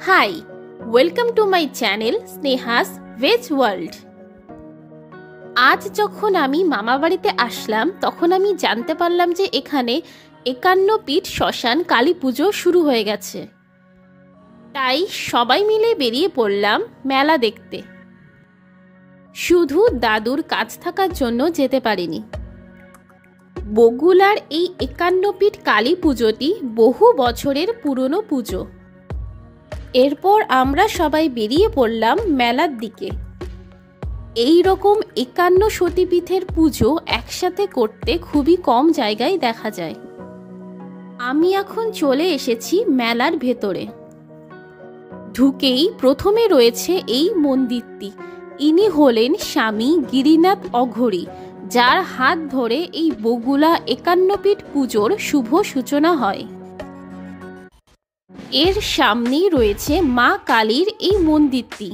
High, welcome to my channel Sneha's veg world. আজ যখন আমি মামাবাড়িতে আসলাম তখন আমি জানতে পারলাম যে এখানে ৫১ পীঠ শ্মশান কালী পুজো শুরু হয়ে গেছে। তাই সবাই মিলে বেরিয়ে পড়লাম মেলা দেখতে। শুধু দাদুর কাজ থাকার জন্য যেতে পারিনি। বগুলার এই ৫১ পীঠ কালী পুজোটি বহু বছরের পুরনো পুজো। এরপর আমরা সবাই বেরিয়ে পড়লাম মেলার দিকে। এই রকম ৫১ সতীপীঠের পুজো একসাথে করতে খুবই কম জায়গায় দেখা যায়। আমি এখন চলে এসেছি মেলার ভেতরে। ঢুকেই প্রথমে রয়েছে এই মন্দিরটি। ইনি হলেন স্বামী গিরিনাথ অঘরী, যার হাত ধরে এই বগুলা ৫১ পীঠ পুজোর শুভ সূচনা হয়। এর সামনেই রয়েছে মা কালীর এই মন্দিরটি।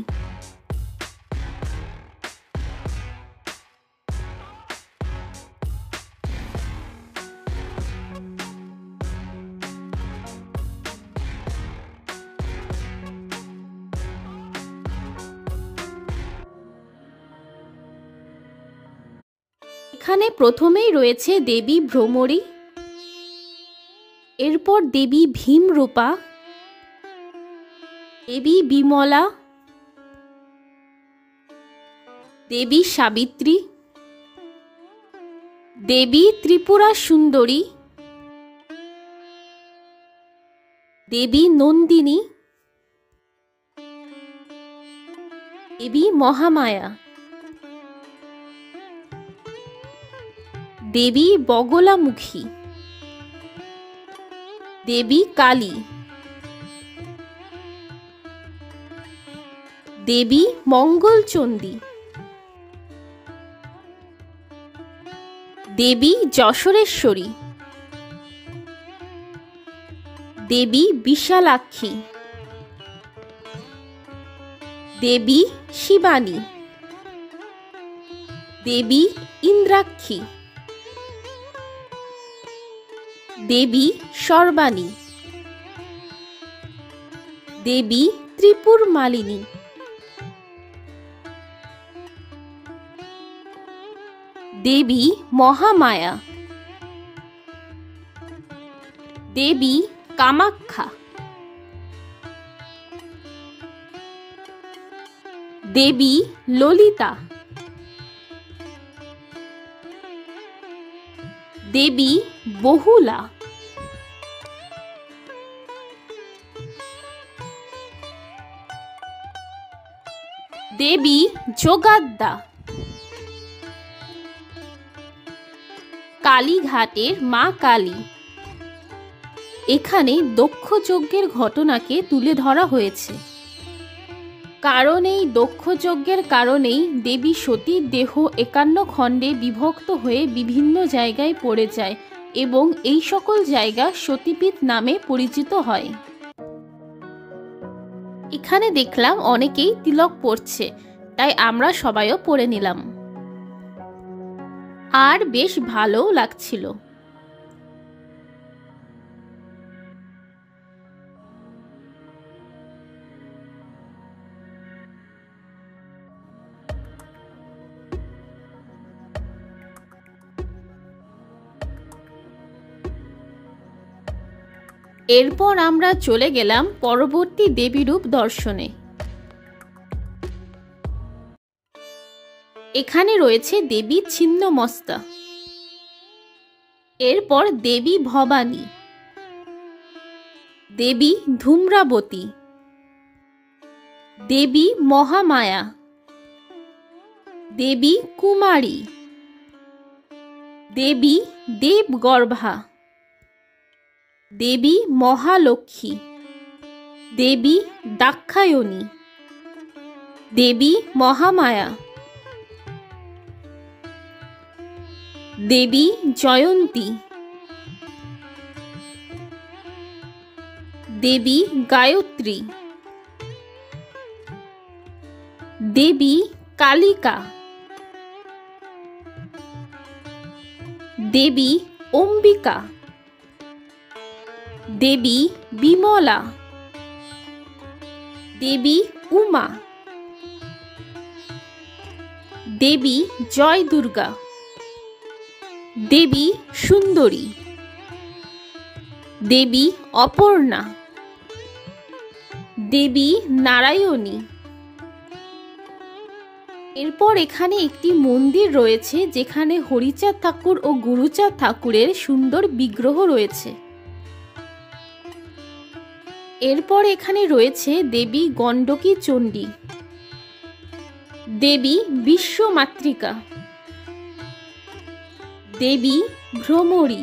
এখানে প্রথমেই রয়েছে দেবী ভ্রমরী, এরপর দেবী ভীমরূপা, দেবী বিমলা, দেবী সাবিত্রী, দেবী ত্রিপুরা সুন্দরী, দেবী নন্দিনী, দেবী মহামায়া, দেবী বগলামুখী, দেবী কালী, দেবী মঙ্গলচণ্ডী, দেবী যশোরেশ্বরী, দেবী বিশালাক্ষী, দেবী শিবানী, দেবী ইন্দ্রাক্ষী, দেবী সর্বাণী, দেবী ত্রিপুর মালিনী, দেবী মহামায়া, দেবী কামাখ্যা, দেবী ললিতা, দেবী বহুলা, দেবী যোগাদ্দা, কালীঘাটের মা কালী। এখানে দক্ষ যজ্ঞের ঘটনাকে তুলে ধরা হয়েছে, কারণ এই দক্ষ যজ্ঞের কারণেই দেবী সতীর দেহ ৫১ খণ্ডে বিভক্ত হয়ে বিভিন্ন জায়গায় পড়ে যায় এবং এই সকল জায়গা সতীপীঠ নামে পরিচিত হয়। এখানে দেখলাম অনেকেই তিলক পরছে, তাই আমরা সবাইও পরে নিলাম, আর বেশ ভালোও লাগছিল। এরপর আমরা চলে গেলাম পরবর্তী দেবীরূপ দর্শনে। এখানে রয়েছে দেবী ছিন্নমস্তা, এরপর দেবী ভবানী, দেবী ধূম্রাবতী, দেবী মহামায়া, দেবী কুমারী, দেবী দেবগর্ভা, দেবী মহালক্ষ্মী, দেবী দাক্ষায়ণী, দেবী মহামায়া, দেবী জয়ন্তী, দেবী গায়ত্রী, দেবী কালিকা, দেবী অম্বিকা, দেবী বিমলা, দেবী উমা, দেবী জয় দুর্গা, দেবী সুন্দরী, দেবী অপর্ণা, দেবী নারায়ণী। এরপর এখানে একটি মন্দির রয়েছে যেখানে হরিচাঁদ ঠাকুর ও গুরুচাঁদ ঠাকুরের সুন্দর বিগ্রহ রয়েছে। এরপর এখানে রয়েছে দেবী গণ্ডকী চণ্ডী, দেবী বিশ্বমাতৃকা, দেবী ভ্রমরী,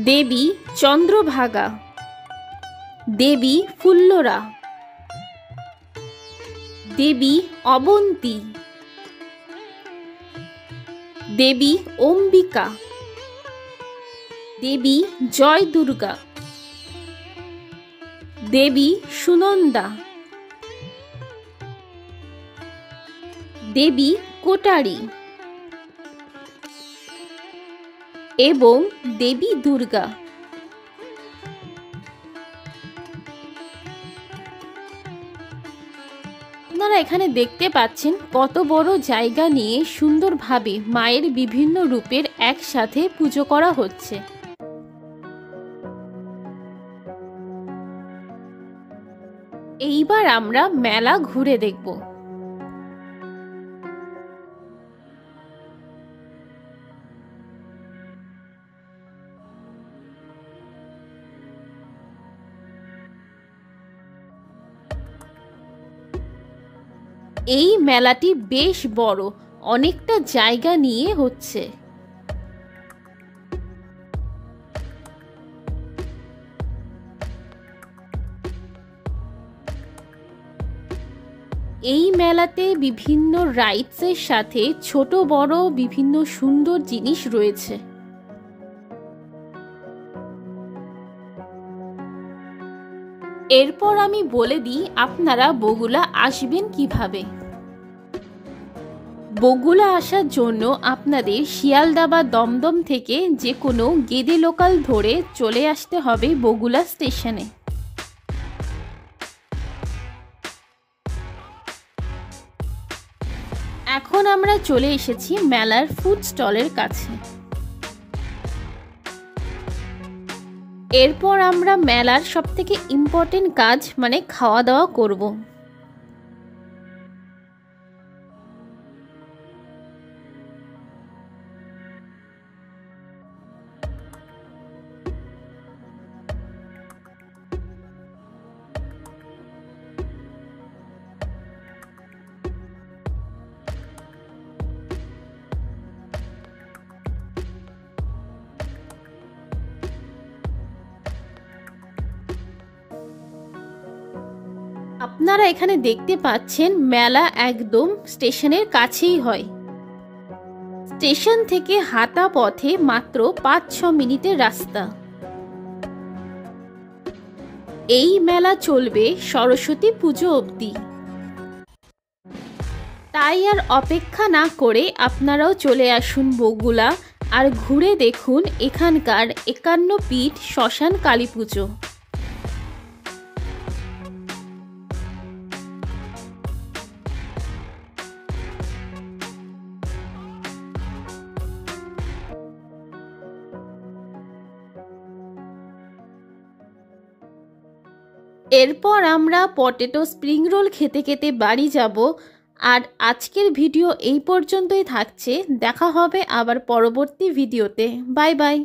দেবী চন্দ্রভাগা, দেবী ফুল্লরা, দেবী অবন্তী, দেবী অম্বিকা, দেবী জয় দুর্গা, দেবী সুনন্দা, দেবী কোটারি এবং দেবী দুর্গা। আপনারা এখানে দেখতে পাচ্ছেন কত বড় জায়গা নিয়ে সুন্দরভাবে মায়ের বিভিন্ন রূপের একসাথে পুজো করা হচ্ছে। এইবার আমরা মেলা ঘুরে দেখব। এই মেলাটি বেশ বড়, অনেকটা জায়গা নিয়ে হচ্ছে। এই মেলাতে বিভিন্ন রাইডসের সাথে ছোট বড় বিভিন্ন সুন্দর জিনিস রয়েছে। এরপর আমি বলে দিই আপনারা বগুলা আসবেন কিভাবে। বগুলা আসার জন্য আপনাদের শিয়ালদা বা দমদম থেকে যে কোনো গেদে লোকাল ধরে চলে আসতে হবে বগুলা স্টেশনে। এখন আমরা চলে এসেছি মেলার ফুড স্টলের কাছে। এরপর আমরা মেলার সবথেকে ইম্পর্টেন্ট কাজ মানে খাওয়া দাওয়া করব। আপনারা এখানে দেখতে পাচ্ছেন মেলা একদম স্টেশনের কাছেই হয়। স্টেশন থেকে হাঁটা পথে মাত্র 5-6 মিনিটের রাস্তা। এই মেলা চলবে সরস্বতী পুজো অবধি। তাই আর অপেক্ষা না করে আপনারাও চলে আসুন বগুলা আর ঘুরে দেখুন এখানকার 51 পীঠ শ্মশান কালী পুজো। এরপর আমরা পটেটো স্প্রিং রোল খেতে খেতে বাড়ি যাব। আর আজকের ভিডিও এই পর্যন্তই থাকছে। দেখা হবে আবার পরবর্তী ভিডিওতে। Bye bye.